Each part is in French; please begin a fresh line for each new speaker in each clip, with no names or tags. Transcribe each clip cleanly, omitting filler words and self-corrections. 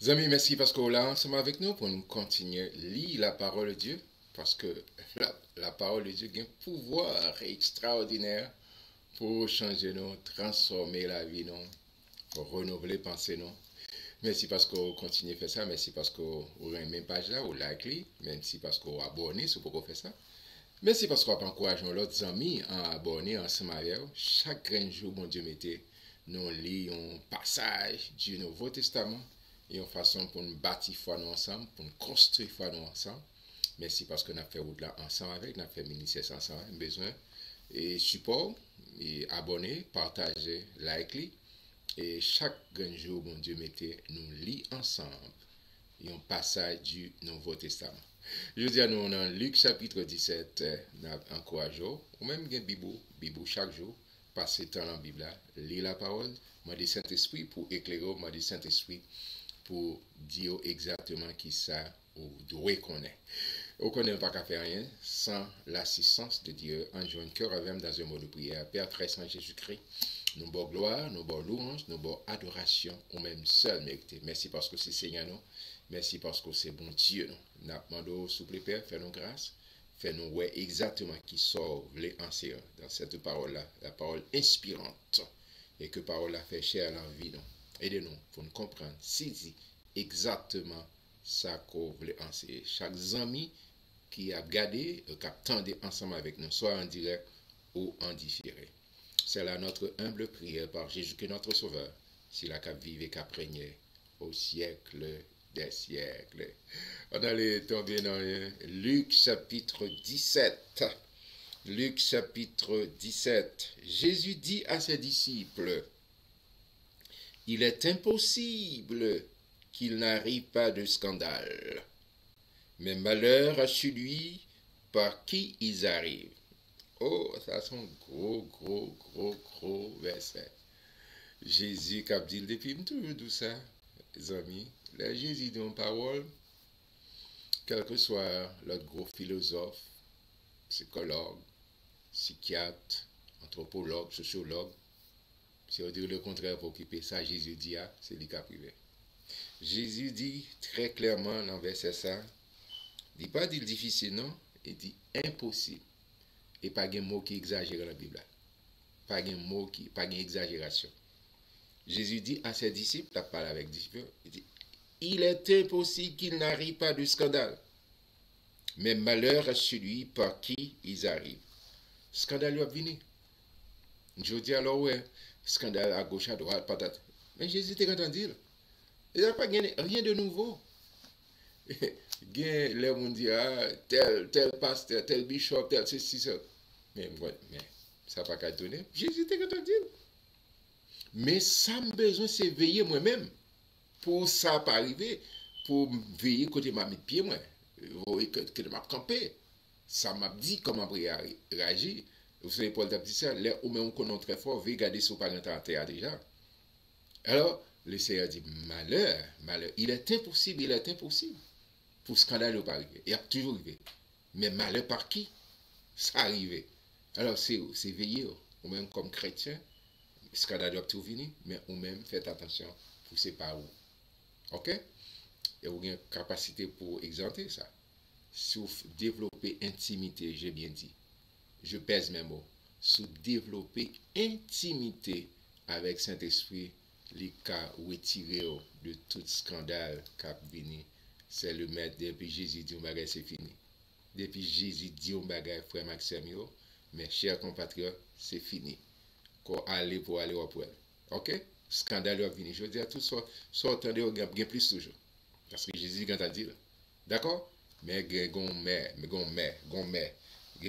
Amis, merci parce qu'on là ensemble avec nous pour nous continuer à lire la parole de Dieu. Parce que la parole de Dieu a un pouvoir extraordinaire pour changer nous, transformer la vie nous, pour renouveler pensée nous. Merci parce qu'on continue à faire ça. Merci parce qu'on a même page là, ou like li. Merci parce qu'on abonné si vous faire ça. Merci parce qu'on encourage nos autres amis à abonner ensemble avec vous. Chaque jour, mon Dieu, mettez nous lisons un passage du Nouveau Testament et une façon pour nous bâtir foi nous ensemble, pour nous construire foi nous ensemble. Merci parce qu'on a fait route là ensemble avec, on a fait ministère ensemble, on a besoin et support, et abonner, partager, like. Et chaque jour, mon Dieu, mettez nous lit ensemble et un passage du Nouveau Testament. Je dis à nous dans Luc chapitre 17, encourageons, ou même bien Bibou chaque jour, passer temps dans la Bible, lire la parole, m'a dit Saint-Esprit pour éclairer, m'a dit Saint-Esprit pour dire exactement qui ça ou doit connaître. On connaît pas qu'à faire rien sans l'assistance de Dieu. En jouant cœur avec dans un mot de prière. Père très saint Jésus-Christ, nous bon gloire, nous bon louange, nous bon adoration, au même seul mérité. Merci parce que c'est Seigneur nous. Merci parce que c'est bon Dieu nous. Nous demandons, s'il vous plaît, Père, fais-nous grâce. Fais-nous ouais exactement qui sort les anciens dans cette parole-là, la parole inspirante. Et que parole-là fait chair à l'envie nous. Aidez-nous pour nous comprendre, saisir exactement ça qu'on voulait enseigner. Chaque ami qui a gardé, qui a tendu ensemble avec nous, soit en direct ou en différé. C'est là notre humble prière par Jésus que notre Sauveur, s'il a qu'à vivre et qu'à prégner au siècle des siècles. On allait tomber dans Luc chapitre 17. Luc chapitre 17. Jésus dit à ses disciples, il est impossible qu'il n'arrive pas de scandale, mais malheur à celui par qui ils arrivent. Oh, ça c'est un gros verset. Jésus qui a dit depuis tout ça, les amis. Là, Jésus dit en parole, quel que soit l'autre gros philosophe, psychologue, psychiatre, anthropologue, sociologue, si on dit le contraire pour occuper ça, Jésus dit, ah, c'est lui qui a privé. Jésus dit très clairement dans verset ça, il dit pas dit difficile, non, il dit impossible. Et pas un mot qui exagère dans la Bible. Pas un mot qui, pas une exagération. Jésus dit à ses disciples, il a parlé avec disciples, il dit, il est impossible qu'il n'arrive pas de scandale. Mais malheur à celui par qui ils arrivent. Scandale va venir. Je dis alors, ouais, scandale à gauche, à droite, patate. Mais Jésus était content de dire. Il n'y a pas rien de nouveau. Les gens disent, ah, tel pasteur, tel bishop, tel ceci, ça. Mais ça n'a pas qu'à donner. Jésus était content de dire. Mais ça me besoin, c'est veiller moi-même. Pour ça pas arriver, pour veiller côté ma mis pied, moi. Que m'a campé. Ça m'a dit comment réagir. Vous savez, Paul t'a dit ça, là où même on connaît très fort, veillez garder son parent en terre déjà. Alors, le Seigneur dit, malheur, il est impossible. Pour scandale pas arriver. Il a toujours arrivé. Mais malheur par qui? Ça arrive. Alors, c'est veiller, ou même comme chrétien, scandale doit tout venir, mais ou même faites attention pour c'est pas où. Ok? Et vous avez une capacité pour exempter ça. Si vous développez intimité, j'ai bien dit, je pèse mes mots, si vous développez intimité avec Saint-Esprit, les cas retirés de tout scandale qui a venu, c'est le maître. Depuis Jésus dit, c'est fini. Depuis Jésus dit, frère Maxime, mes chers compatriotes, c'est fini. Qu'on aller pour aller au poil. Ok? Scandale va venir. Je dis à tous, soit attendez, on gagne plus toujours. Parce que Jésus quand a dit, d'accord? Mais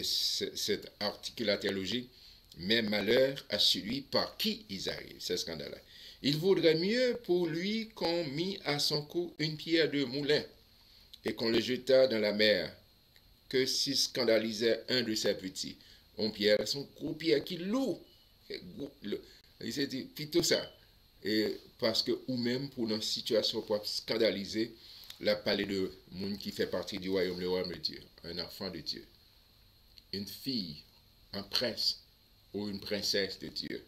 cette articulateur logique, mais malheur à celui par qui ils arrivent. C'est scandale-là. Il vaudrait mieux pour lui qu'on mit à son cou une pierre de moulin et qu'on le jetât dans la mer que s'il scandalisait un de ses petits. On pierre, son gros pierre qui lourd. Il s'est dit, plutôt ça. Et parce que, ou même pour une situation pour scandaliser, la parlé de monde qui fait partie du royaume, le royaume de Dieu, un enfant de Dieu, une fille, un prince ou une princesse de Dieu.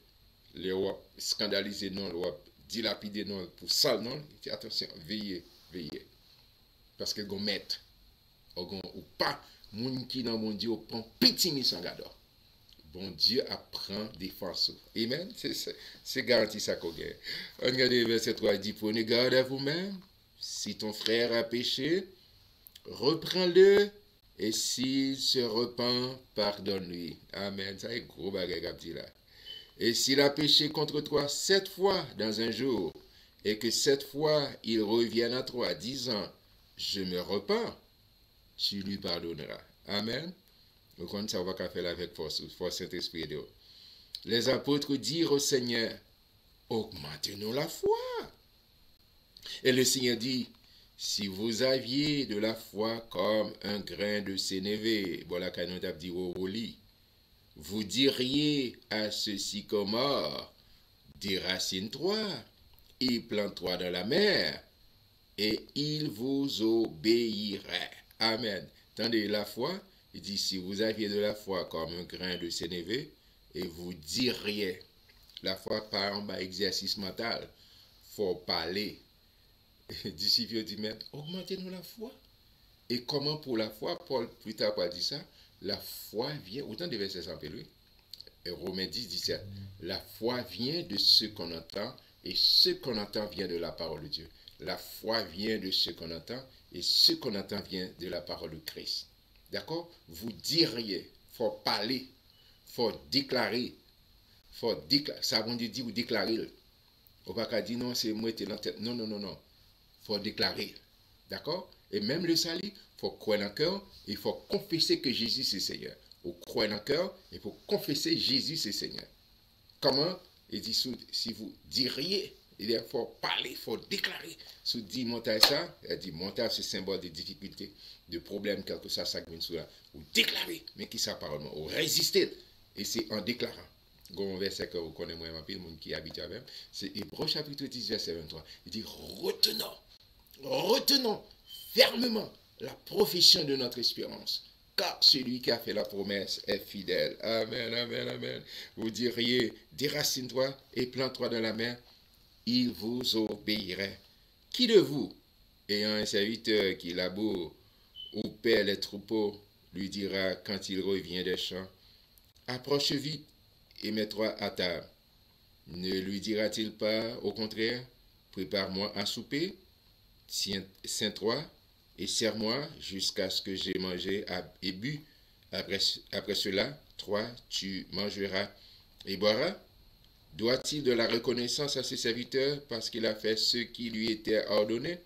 Le roi scandalisé, non, le roi dilapider non, pour sale non, il dit attention, veillez, veillez. Parce que vous maître, ou pas, moun qui dans mon Dieu, prend petit mis en garde. Bon Dieu apprend défense. Amen. C'est garanti ça qu'on gagne. On regarde le verset 3, il dit, prenez garde à vous-même. Si ton frère a péché, reprends-le. Et s'il se repent, pardonne-lui. Amen. Ça est gros bagage à dire là. Et s'il a péché contre toi 7 fois dans un jour, et que 7 fois il revienne à toi, disant, je me repens, tu lui pardonneras. Amen. Donc, ça va faire avec force Saint-Esprit. Les apôtres dirent au Seigneur, augmentez-nous la foi. Et le Seigneur dit, si vous aviez de la foi comme un grain de sénévé, voilà qu'on a dit au lit, vous diriez à ce sycomore, déracine-toi et plante-toi dans la mer, et il vous obéirait. Amen. Tendez la foi, il dit, si vous aviez de la foi comme un grain de sénévé, et vous diriez, la foi par un exercice mental, faut parler. Disciples dit même, augmentez-nous la foi. Et comment pour la foi, Paul plus tard pas dit ça, la foi vient, autant de versets sans lui, et Romains 10, 17, la foi vient de ce qu'on entend, et ce qu'on entend vient de la parole de Dieu. La foi vient de ce qu'on entend, et ce qu'on entend vient de la parole de Christ. D'accord? Vous diriez, faut parler, faut déclarer, ça veut dire ou déclarer. On va pas dire non, c'est moi qui dans la tête. Non, non, non, non. Faut déclarer. D'accord? Et même le salut, il faut croire dans le cœur, il faut confesser que Jésus c'est Seigneur. Vous croyez dans le cœur, il faut confesser Jésus c'est Seigneur. Comment? Il dit, si vous diriez, il faut parler, il faut déclarer. Si vous dites montage ça, il dit montage c'est symbole de difficulté, de problème, quelque chose, ça vient sous là. Vous déclarez, mais qui ça parle? Vous résistez. Et c'est en déclarant. Un verset que vous connaissez moins, le monde qui habite à même, c'est Hébreux chapitre 10, verset 23. Il dit, retenons fermement la profession de notre espérance, car celui qui a fait la promesse est fidèle. Amen, amen, amen. Vous diriez, déracine-toi et plante-toi dans la mer, il vous obéirait. Qui de vous, ayant un serviteur qui laboure ou paie les troupeaux, lui dira quand il revient des champs, approche vite et mets-toi à table. Ne lui dira-t-il pas, au contraire, prépare-moi à souper, tiens-toi et sers-moi jusqu'à ce que j'ai mangé et bu. Après cela, toi, tu mangeras et boiras. Doit-il de la reconnaissance à ses serviteurs parce qu'il a fait ce qui lui était ordonné?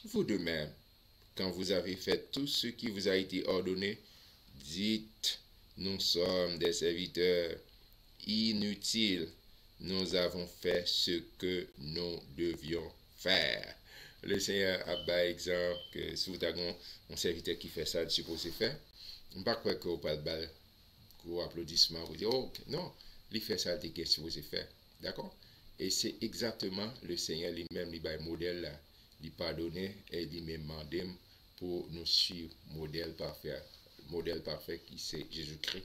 Vous de même, quand vous avez fait tout ce qui vous a été ordonné, dites, nous sommes des serviteurs inutiles. Nous avons fait ce que nous devions faire. Le Seigneur a par exemple que si vous avez un serviteur qui fait ça, il est supposé faire. On ne va pas croire que vous pas de balle, que applaudissement, vous dites, oh, non, il fait ça, il est supposé faire. D'accord? Et c'est exactement le Seigneur lui-même, il a un modèle là, il pardonne et il m'a demandé pour nous suivre, modèle parfait qui c'est Jésus-Christ.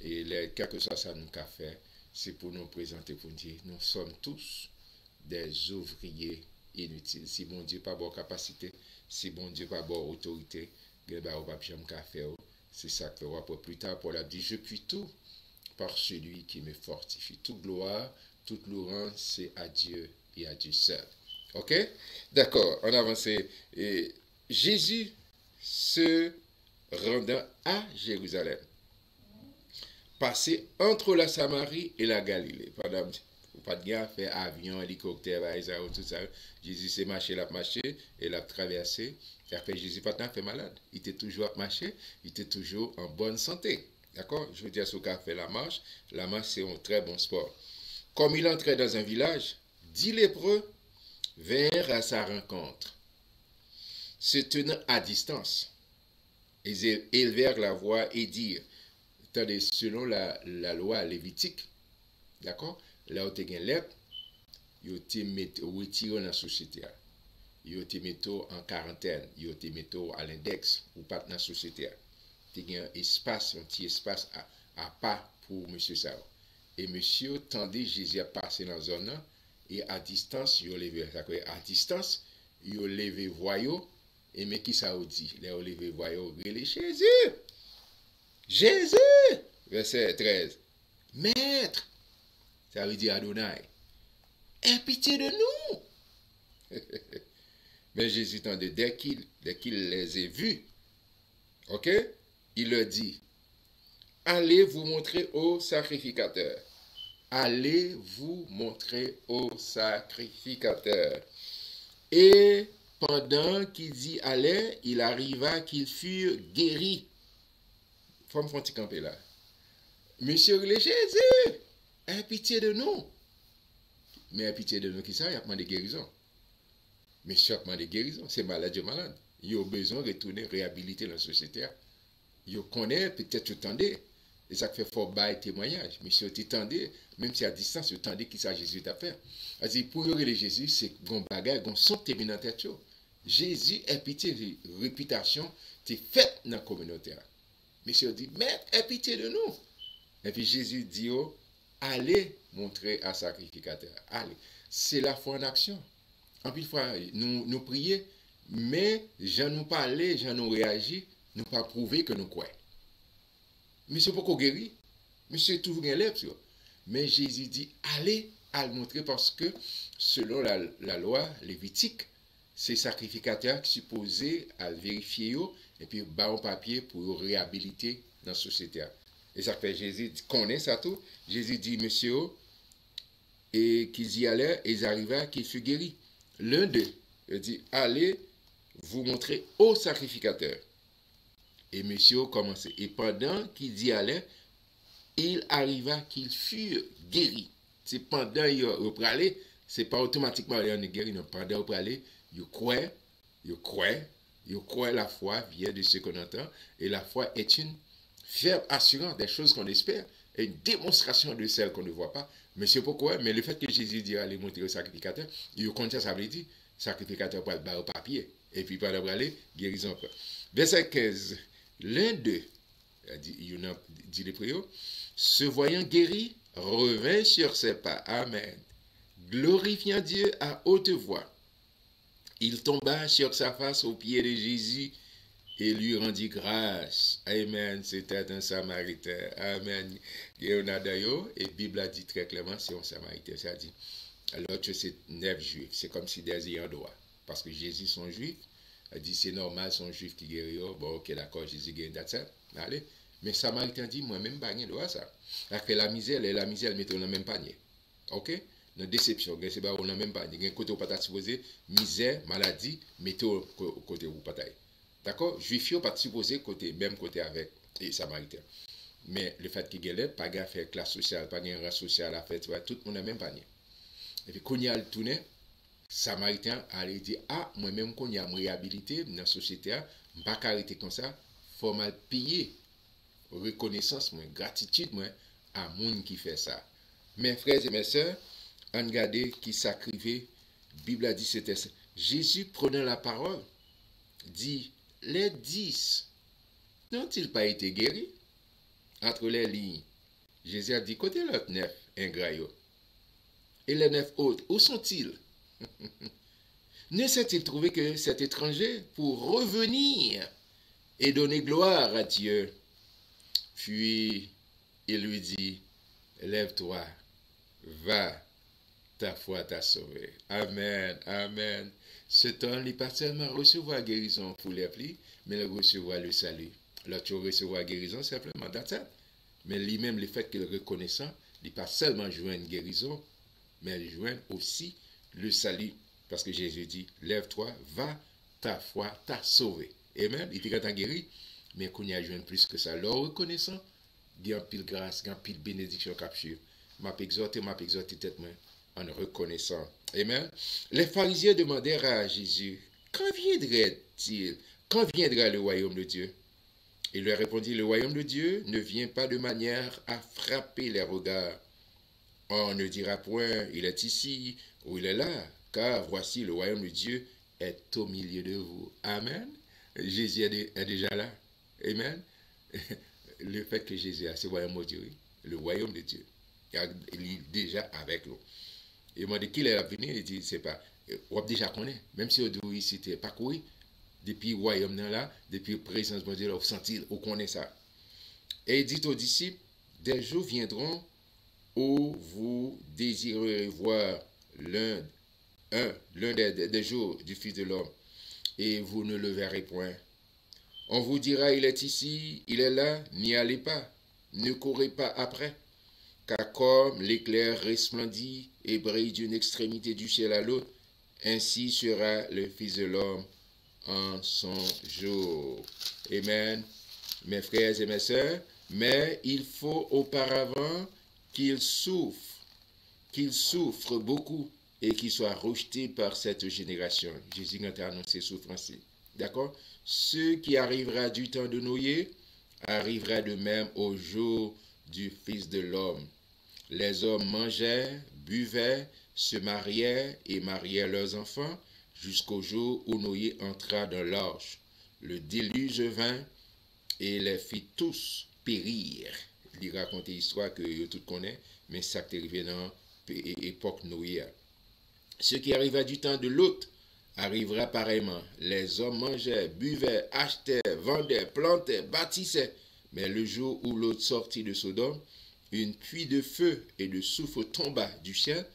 Et quelque chose ça nous a fait, c'est pour nous présenter, pour dire, nous sommes tous des ouvriers inutiles. Si bon Dieu pas bonne capacité, si bon Dieu pas bonne autorité, c'est ça que le pour plus tard, Paul a dit, je puis tout par celui qui me fortifie. Toute gloire, toute louange, c'est à Dieu et à Dieu seul. Ok? D'accord, on avance. Et Jésus se rendant à Jérusalem, passé entre la Samarie et la Galilée. Pendant pas de gars, fait avion, hélicoptère, tout ça. Jésus s'est marché, et l'a traversé. Et après, Jésus pas fait malade. Il était toujours à marcher, il était toujours en bonne santé. D'accord? Je veux dire, ce qu'a fait la marche c'est un très bon sport. Comme il entrait dans un village, 10 lépreux vinrent à sa rencontre, se tenant à distance. Ils élevèrent la voix et dirent, attendez, selon la loi lévitique, d'accord, là où tu as lèpre, ils te mettent retiré dans la société. Ils te mettent en quarantaine, ils te mettent à l'index ou pas dans la société. Tu as un espace, un petit espace à part pour monsieur ça. Et monsieur tendait Jésus à passer dans la zone, et à distance, ils ont levé. À distance, ils ont levé voyou. Et mais qui ça dit? Ils ont levé voyou. Jésus! Jésus! Verset 13. Maître! Ça veut dire Adonai. Aie pitié de nous! Mais Jésus tendait, dès qu'il les a vus, ok? Il leur dit, allez vous montrer au sacrificateur. Allez vous montrer au sacrificateur. Et pendant qu'il dit allez, il arriva qu'ils furent guéris. Faut me faire camper là. Monsieur le Jésus, aie pitié de nous. Mais aie pitié de nous qui ça, il y a demandé guérison. Monsieur a demandé guérison, c'est malade, malade. Il a besoin de retourner réhabiliter la société. Il connaît, peut-être vous tendez. Et ça fait fort bail témoignage. Monsieur, tu tendez, même si à distance, vous tendez qui ça Jésus t'a fait. C'est-à-dire, pour le Jésus, c'est un bagage, un son terminé dans tête. Jésus est pitié de réputation, c'est fait dans la communauté. Monsieur dit, mais aie pitié de nous. Et puis Jésus dit, oh, allez montrer à sacrificateur. Allez. C'est la foi en action. En plus, nous prions, mais j'en nous parler, j'en nous réagir, nous pas prouver que nous croyons. Monsieur pourquoi guéri? Monsieur toujours un lèvre. Mais Jésus dit, allez à le montrer parce que selon la loi lévitique, c'est sacrificateur qui supposé à vérifier et puis bas en papier pour réhabiliter dans la société. Et ça fait Jésus connaît ça tout. Jésus dit, monsieur, et qu'ils y allaient, et ils arrivaient, qu'ils furent guéris. L'un d'eux, il dit, allez vous montrer au sacrificateur. Et monsieur commençait. Et pendant qu'il y allait, il arriva qu'ils furent guéris. C'est pendant qu'il repralait, c'est pas automatiquement il est guéri, non. Pendant qu'il aller, il croit, la foi vient de ce qu'on entend. Et la foi est une ferme assurance des choses qu'on espère et une démonstration de celles qu'on ne voit pas. Mais c'est pourquoi, mais le fait que Jésus dit aller montrer au sacrificateur, il compte ça veut dire, sacrificateur pour le papier. Et puis pendant qu'il aller, guérison. Verset 15. L'un d'eux, dit le prière, se voyant guéri, revint sur ses pas. Amen. Glorifiant Dieu à haute voix. Il tomba sur sa face aux pieds de Jésus et lui rendit grâce. Amen. C'était un Samaritain. Amen. Et on a d'ailleurs, et la Bible a dit très clairement, c'est un Samaritain. Ça dit, alors que c'est 9 juifs. C'est comme si des ayants droit. Parce que Jésus sont juifs. Elle dit, c'est normal, son juif qui guérit. Bon, ok, d'accord, Jésus guérit, that's it. Allez. Mais Samaritain dit, moi-même, pas de ça. Elle fait la misère, mettez dans le même panier. Ok? Dans déception, c'est pas dans le même panier. Il y a un côté où pas supposé, misère, maladie, mettez au côté où pas. D'accord? Juif, pas supposé même côté avec les Samaritains. Mais le fait qu'il guérit, pas de faire classe sociale, pas de rang social à faire, tout le monde dans le même panier. Et puis, quand il y a le tourné, Samaritain allait dire, ah, moi-même, quand il y a une réhabilité dans la société, je ne vais pas arrêter comme ça, il faut mal payer reconnaissance, gratitude à monde qui fait ça. Mes frères et mes sœurs, regardez qui s'acrivait, la Bible a dit c'était ça. Jésus prenant la parole, dit, les 10 n'ont-ils pas été guéris? Entre les lignes, Jésus a dit, côté l'autre 9, ingrats. Et les 9 autres, où sont-ils? Ne s'est-il trouvé que cet étranger pour revenir et donner gloire à Dieu? Puis il lui dit, lève-toi, va, ta foi t'a sauvé. Amen, amen. Ce temps, il pas seulement recevoir guérison pour les plis, mais il recevoir le salut. L'autre recevoir guérison simplement, that's it. Mais lui-même, le fait qu'il reconnaissant, il pas seulement jouer une guérison, mais il joue aussi le salut. Parce que Jésus dit, lève-toi, va, ta foi t'a sauvé. Amen. Il était guéri, mais qu'on y a joué plus que ça. Leur reconnaissant, il y a un pile grâce, il y a un pile bénédiction capture. M'a exhorté tête moi en reconnaissant. Amen. Les pharisiens demandèrent à Jésus, quand viendrait-il? Quand viendra le royaume de Dieu? Il leur répondit, le royaume de Dieu ne vient pas de manière à frapper les regards. On ne dira point, il est ici ou il est là, car voici le royaume de Dieu est au milieu de vous. Amen. Jésus est déjà là. Amen. Le fait que Jésus a ce royaume de Dieu, le royaume de Dieu, il est déjà avec nous. Et moi, de qui il est venu, il dit, c'est pas. On déjà connaît, même si on dit c'était pas courir, depuis le royaume là, depuis la présence de Dieu, on sentit, on connaît ça. Et il dit aux disciples, des jours viendront où vous désirerez voir l'un des jours du Fils de l'homme, et vous ne le verrez point. On vous dira, il est ici, il est là, n'y allez pas, ne courez pas après. Car comme l'éclair resplendit et brille d'une extrémité du ciel à l'autre, ainsi sera le Fils de l'homme en son jour. Amen, mes frères et mes sœurs, mais il faut auparavant qu'il souffre beaucoup et qu'il soit rejeté par cette génération. Jésus a annoncé souffrance. D'accord? Ce qui arrivera du temps de Noé arrivera de même au jour du Fils de l'homme. Les hommes mangeaient, buvaient, se mariaient et mariaient leurs enfants jusqu'au jour où Noé entra dans l'arche. Le déluge vint et les fit tous périr. Il raconte l'histoire que tout connaît, mais ça qui est arrivé dans l'époque Noé. Ce qui arriva du temps de Lot arrivera pareillement. Les hommes mangeaient, buvaient, achetaient, vendaient, plantaient, bâtissaient. Mais le jour où Lot sortit de Sodome, une pluie de feu et de soufre tomba du ciel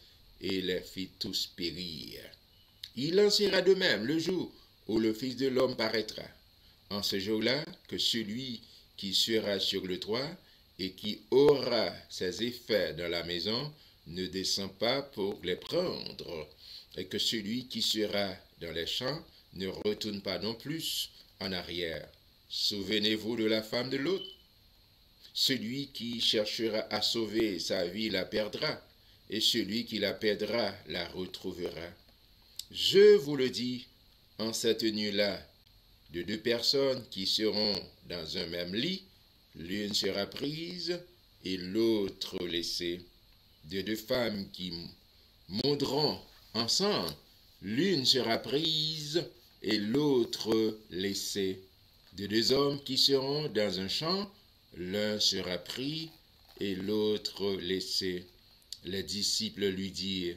et les fit tous périr. Il en sera de même le jour où le Fils de l'homme paraîtra. En ce jour-là, que celui qui sera sur le toit et qui aura ses effets dans la maison ne descend pas pour les prendre, et que celui qui sera dans les champs ne retourne pas non plus en arrière. Souvenez-vous de la femme de Lot. Celui qui cherchera à sauver sa vie la perdra, et celui qui la perdra la retrouvera. Je vous le dis, en cette nuit-là, de deux personnes qui seront dans un même lit, l'une sera prise et l'autre laissée. De deux femmes qui monteront ensemble, l'une sera prise et l'autre laissée. De deux hommes qui seront dans un champ, l'un sera pris et l'autre laissé. Les disciples lui dirent,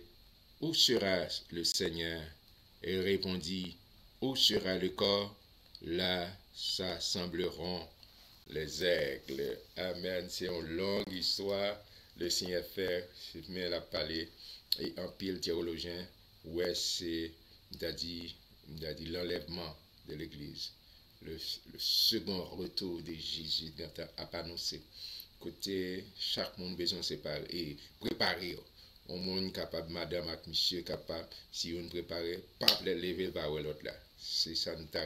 où sera le Seigneur? Il répondit, où sera le corps? Là s'assembleront les aigles. Amen. C'est une longue histoire. Le Seigneur fait, mais la parler, et un pile théologien, ouais, c'est, l'enlèvement de l'Église. Le second retour de Jésus a annoncé. Côté, chaque monde besoin de se parler et préparer. On monde capable, madame et monsieur capable, si on prépare, pas les lever par l'autre là. C'est ça nous t'a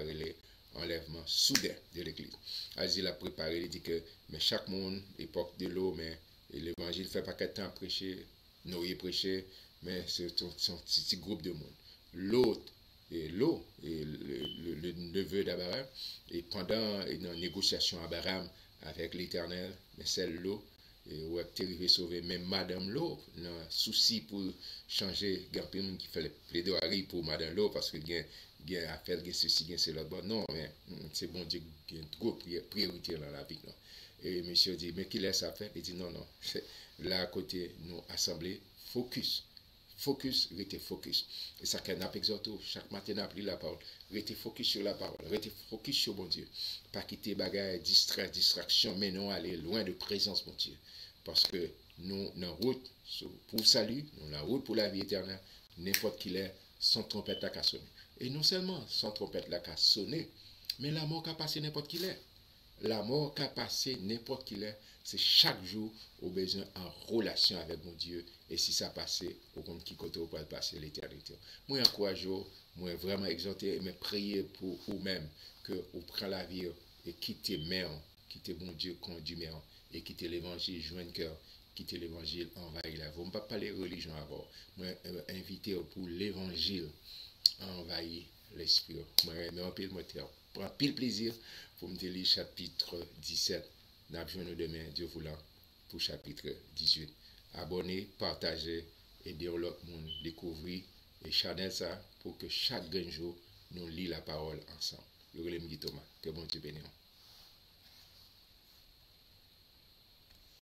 enlèvement soudain de l'Église. Azil a préparé, il dit que mais chaque monde, époque de l'eau, mais l'évangile fait pas qu'un temps prêcher, Noé prêcher, mais c'est son petit groupe de monde. L'autre, et l'eau, et le neveu d'Abraham, et pendant une négociation Abraham avec l'Éternel, mais c'est l'eau, et où est arrivé sauver même Madame L'eau, un souci pour changer, Gampin qui fait le plaidoirie pour Madame L'eau, parce que il y a affaire, il y a ceci, il y a cela. Bon, non, mais c'est bon Dieu, il y a une grosse priorité dans la vie. Non? Et monsieur dit, mais qui laisse à faire? Il dit, non, là à côté, nous assemblés, focus. Focus, restez focus. Et ça qu'on a exhorté chaque matin à appeler la parole. Restez focus sur la parole. Restez focus sur mon Dieu. Pas quitter bagaille, distraction, mais non aller loin de présence, mon Dieu. Parce que nous, dans la route pour le salut, nous, la route pour la vie éternelle, n'importe qui l'est, son trompette là qu'à sonner. Et non seulement son trompette là qu'à sonner, mais la mort qu'a passé n'importe qui l'est. La mort qu'a passé n'importe qui l'est, c'est chaque jour au besoin en relation avec mon Dieu. Et si ça passait, au compte qui côté pour passer l'éternité. Moi, encourage, moi vraiment exhorter, mais prier pour vous-même que vous prenez la vie et quittez mer, quittez mon Dieu conduit mer et quittez l'évangile, joignez cœur, quittez l'évangile, envahir la vie. Vous ne pas parler religion avant. Moi, inviter pour l'évangile, envahir l'esprit. Moi, un pile prends pile plaisir pour me lire chapitre 17. Nous avons demain, Dieu voulant, pour chapitre 18. Abonnez, partagez, aider l'autre monde découvrir et channel ça pour que chaque jour nous lit la parole ensemble. Je vous remercie Thomas. Que bon Dieu bénisse.